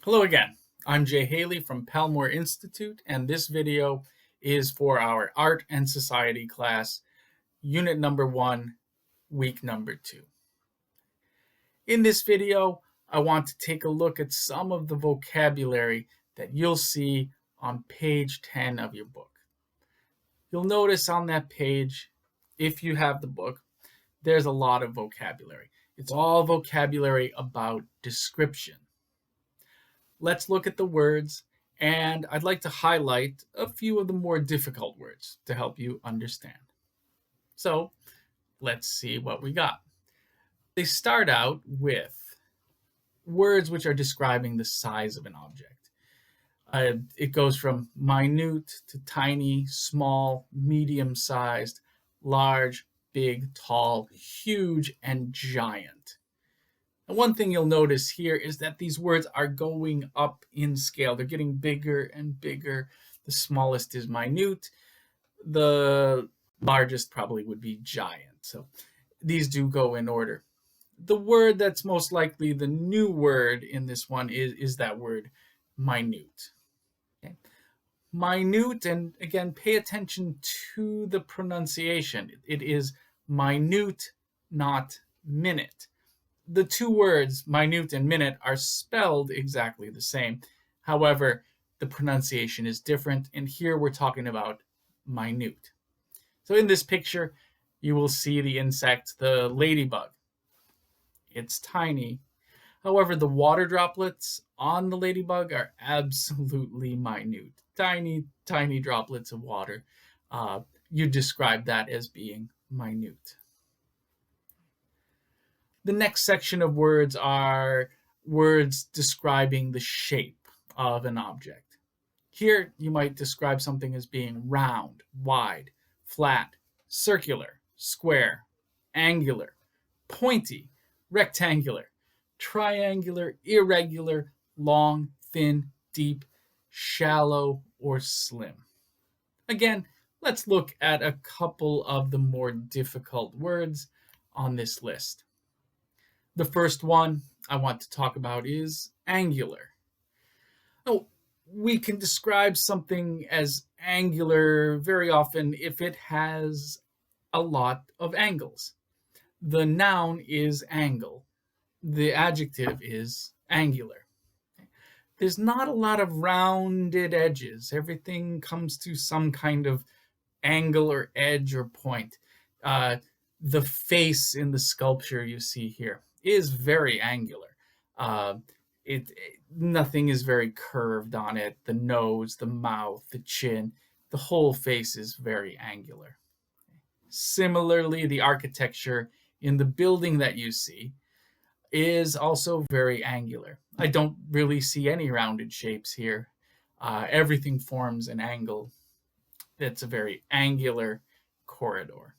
Hello again. I'm Jay Haley from Palmore Institute, and this video is for our Art and Society class, Unit number 1, Week number 2. In this video, I want to take a look at some of the vocabulary that you'll see on page 10 of your book. You'll notice on that page, if you have the book, there's a lot of vocabulary. It's all vocabulary about description. Let's look at the words, and I'd like to highlight a few of the more difficult words to help you understand. So let's see what we got. They start out with words which are describing the size of an object. It goes from minute to tiny, small, medium-sized, large, big, tall, huge, and giant. And one thing you'll notice here is that these words are going up in scale. They're getting bigger and bigger. The smallest is minute. The largest probably would be giant. So these do go in order. The word that's most likely the new word in this one is that word minute. Okay. Minute, and again, pay attention to the pronunciation. It is minute, not minute. The two words, minute and minute, are spelled exactly the same. However, the pronunciation is different, and here we're talking about minute. So in this picture, you will see the insect, the ladybug. It's tiny. However, the water droplets on the ladybug are absolutely minute. Tiny, tiny droplets of water. You describe that as being minute. The next section of words are words describing the shape of an object. Here, you might describe something as being round, wide, flat, circular, square, angular, pointy, rectangular, triangular, irregular, long, thin, deep, shallow, or slim. Again, let's look at a couple of the more difficult words on this list. The first one I want to talk about is angular. Oh, we can describe something as angular very often if it has a lot of angles. The noun is angle. The adjective is angular. There's not a lot of rounded edges. Everything comes to some kind of angle or edge or point. The face in the sculpture you see here is very angular. Nothing is very curved on it. The nose, the mouth, the chin, the whole face is very angular. Similarly, the architecture in the building that you see is also very angular. I don't really see any rounded shapes here. Everything forms an angle. It's a very angular corridor.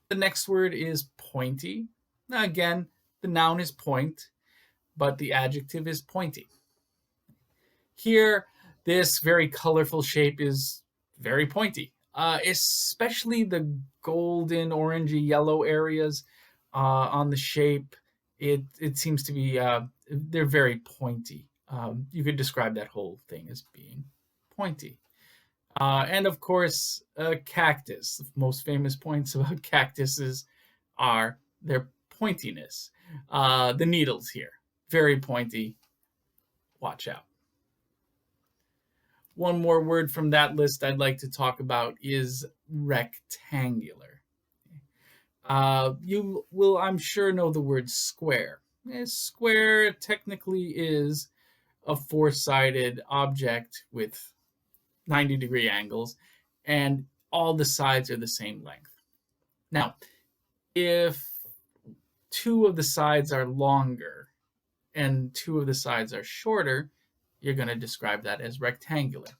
The next word is pointy. Now again, the noun is point, but the adjective is pointy. Here, this very colorful shape is very pointy, especially the golden, orangey, yellow areas on the shape. It seems to be, they're very pointy. You could describe that whole thing as being pointy. And of course, cactus. The most famous points about cactuses are their pointiness. The needles here, very pointy. Watch out. One more word from that list I'd like to talk about is rectangular. You will, I'm sure, know the word square. Square technically is a four-sided object with 90-degree angles, and all the sides are the same length. Now, if two of the sides are longer and two of the sides are shorter, you're going to describe that as rectangular.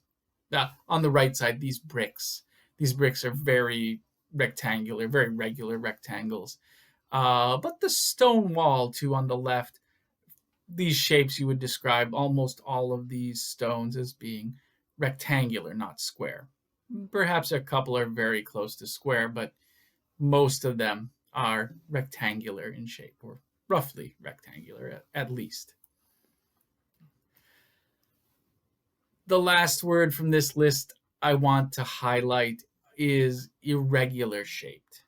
Now, on the right side, these bricks are very rectangular, very regular rectangles. But the stone wall, too, on the left, these shapes you would describe almost all of these stones as being rectangular, not square. Perhaps a couple are very close to square, but most of them are rectangular in shape, or roughly rectangular at least. The last word from this list I want to highlight is irregular shaped.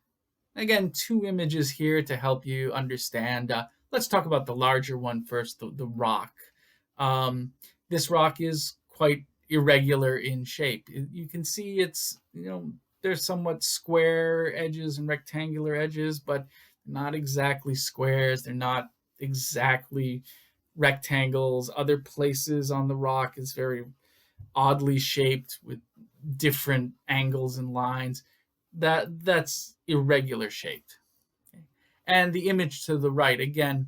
Again, two images here to help you understand. Let's talk about the larger one first, the rock. This rock is quite irregular in shape. You can see it's, there's somewhat square edges and rectangular edges, but not exactly squares. They're not exactly rectangles. Other places on the rock is very oddly shaped with different angles and lines. That's irregular shaped. And the image to the right, again,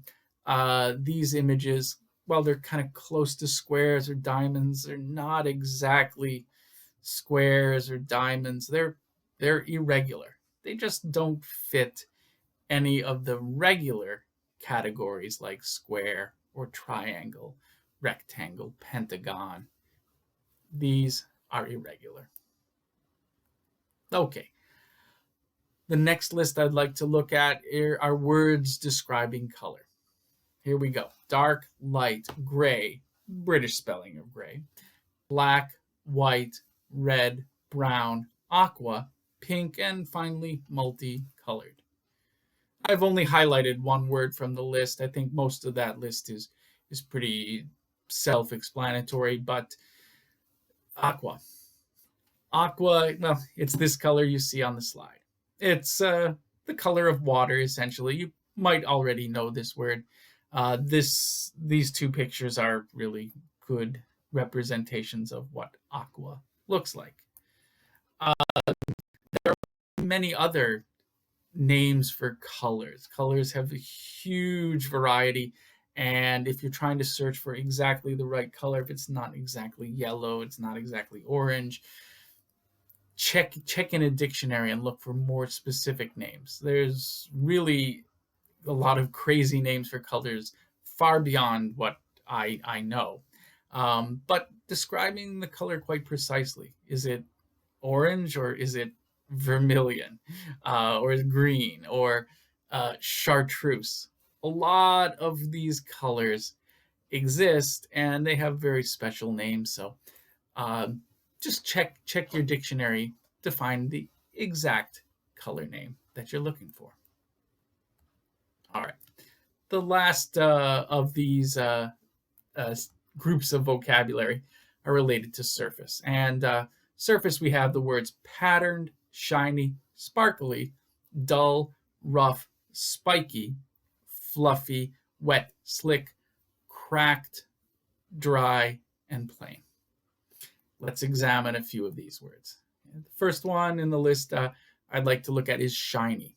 these images, while they're kind of close to squares or diamonds, they're not exactly squares or diamonds. They're irregular. They just don't fit any of the regular categories like square or triangle, rectangle, pentagon. These are irregular. Okay. The next list I'd like to look at are words describing color. Here we go. Dark, light, gray, British spelling of gray, black, white, red, brown, aqua, pink, and finally multicolored. I've only highlighted one word from the list. I think most of that list is pretty self-explanatory, but aqua. Aqua, well, it's this color you see on the slide. It's the color of water, essentially. You might already know this word. These two pictures are really good representations of what aqua looks like. There are many other names for colors. Colors have a huge variety, and if you're trying to search for exactly the right color, if it's not exactly yellow, it's not exactly orange, check in a dictionary and look for more specific names. There's really a lot of crazy names for colors far beyond what I know. But describing the color quite precisely. Is it orange or is it vermilion or is it green or chartreuse? A lot of these colors exist and they have very special names. So just check your dictionary to find the exact color name that you're looking for. All right. The last of these groups of vocabulary are related to surface. And surface, we have the words patterned, shiny, sparkly, dull, rough, spiky, fluffy, wet, slick, cracked, dry, and plain. Let's examine a few of these words. The first one in the list I'd like to look at is shiny.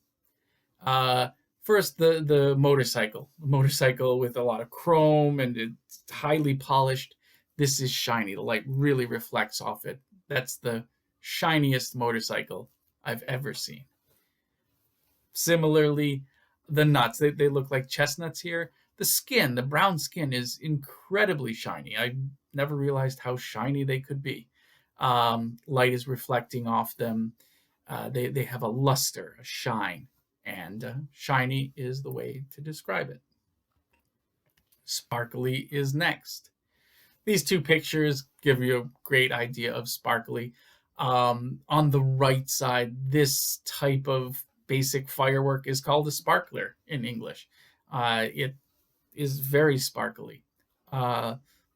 First, the motorcycle. A motorcycle with a lot of chrome and it's highly polished. This is shiny. The light really reflects off it. That's the shiniest motorcycle I've ever seen. Similarly, the nuts, they look like chestnuts here. The skin, the brown skin is incredibly shiny. I never realized how shiny they could be. Light is reflecting off them. They have a luster, a shine, and shiny is the way to describe it. Sparkly is next. These two pictures give you a great idea of sparkly. On the right side, this type of basic firework is called a sparkler in English. It is very sparkly.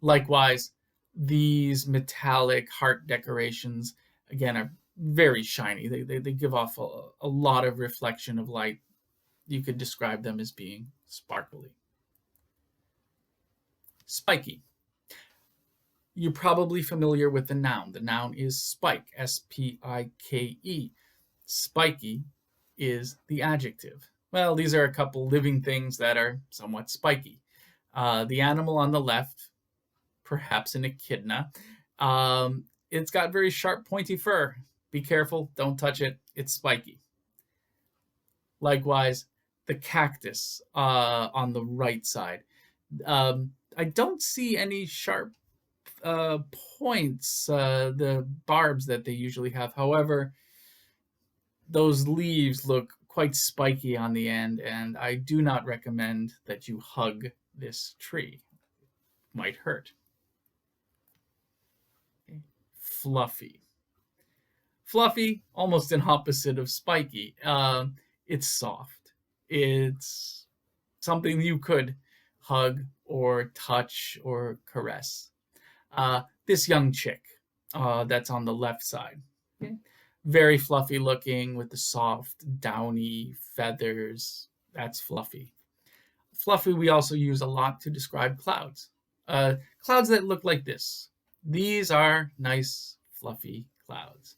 Likewise, these metallic heart decorations, again, are very shiny. They give off a lot of reflection of light. You could describe them as being sparkly. Spiky. You're probably familiar with the noun. The noun is spike, S-P-I-K-E. Spiky is the adjective. Well, these are a couple living things that are somewhat spiky. The animal on the left, perhaps an echidna, it's got very sharp, pointy fur. Be careful, don't touch it, it's spiky. Likewise, the cactus on the right side. I don't see any sharp points, the barbs that they usually have. However, those leaves look quite spiky on the end, and I do not recommend that you hug this tree. It might hurt. fluffy. Fluffy, almost an opposite of spiky. It's soft. It's something you could hug or touch or caress. This young chick that's on the left side. Okay. Very fluffy looking with the soft, downy feathers. That's fluffy. Fluffy we also use a lot to describe clouds. Clouds that look like this. These are nice, fluffy clouds.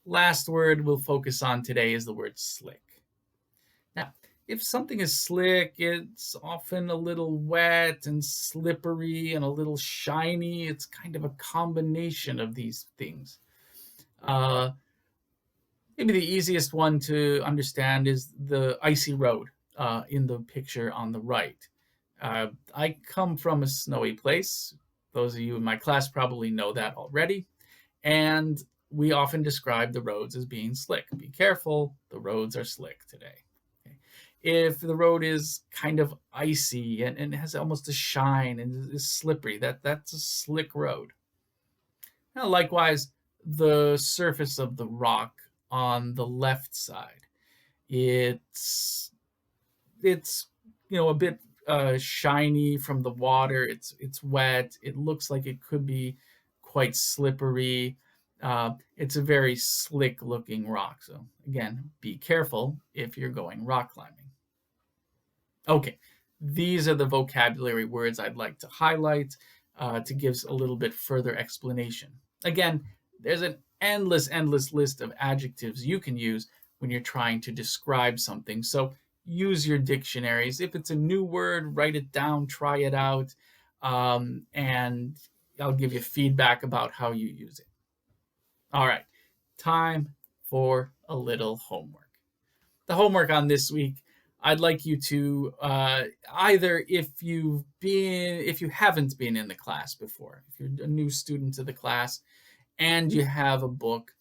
Last word we'll focus on today is the word slick. Now, if something is slick, it's often a little wet and slippery and a little shiny. It's kind of a combination of these things. Maybe the easiest one to understand is the icy road in the picture on the right. I come from a snowy place. Those of you in my class probably know that already. And we often describe the roads as being slick. Be careful, the roads are slick today. Okay. If the road is kind of icy and has almost a shine and is slippery, that's a slick road. Now, likewise, the surface of the rock on the left side, it's a bit shiny from the water. It's wet. It looks like it could be quite slippery. It's a very slick looking rock. So again, be careful if you're going rock climbing. Okay, these are the vocabulary words I'd like to highlight to give a little bit further explanation. Again, there's an endless list of adjectives you can use when you're trying to describe something. So use your dictionaries. If it's a new word, write it down, try it out, and I'll give you feedback about how you use it. All right, time for a little homework. The homework on this week, I'd like you to either if you haven't been in the class before, if you're a new student to the class and you have a book,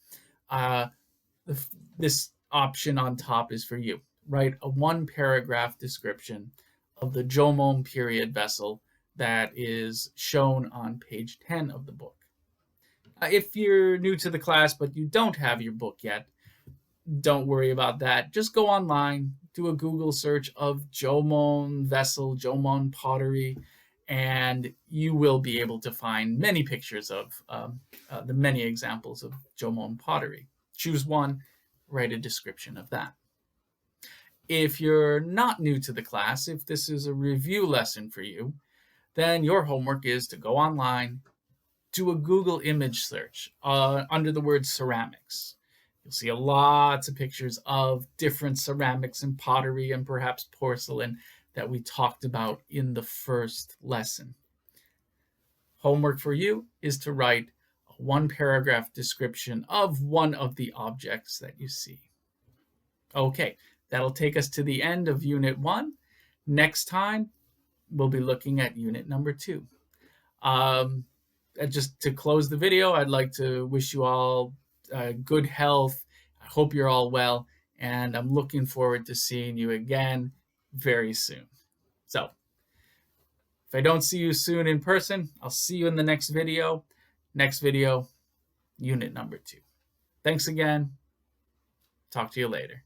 this option on top is for you. Write a 1-paragraph description of the Jomon period vessel that is shown on page 10 of the book. If you're new to the class but you don't have your book yet, don't worry about that. Just go online, do a Google search of Jomon vessel, Jomon pottery, and you will be able to find many pictures of the many examples of Jomon pottery. Choose one, write a description of that. If you're not new to the class, if this is a review lesson for you, then your homework is to go online, do a Google image search under the word ceramics. You'll see lots of pictures of different ceramics and pottery and perhaps porcelain that we talked about in the first lesson. Homework for you is to write a 1-paragraph description of one of the objects that you see. Okay, that'll take us to the end of Unit 1. Next time, we'll be looking at Unit number 2. Just to close the video, I'd like to wish you all good health. I hope you're all well, and I'm looking forward to seeing you again very soon. So, if I don't see you soon in person, I'll see you in the next video. Next video, Unit number 2. Thanks again. Talk to you later.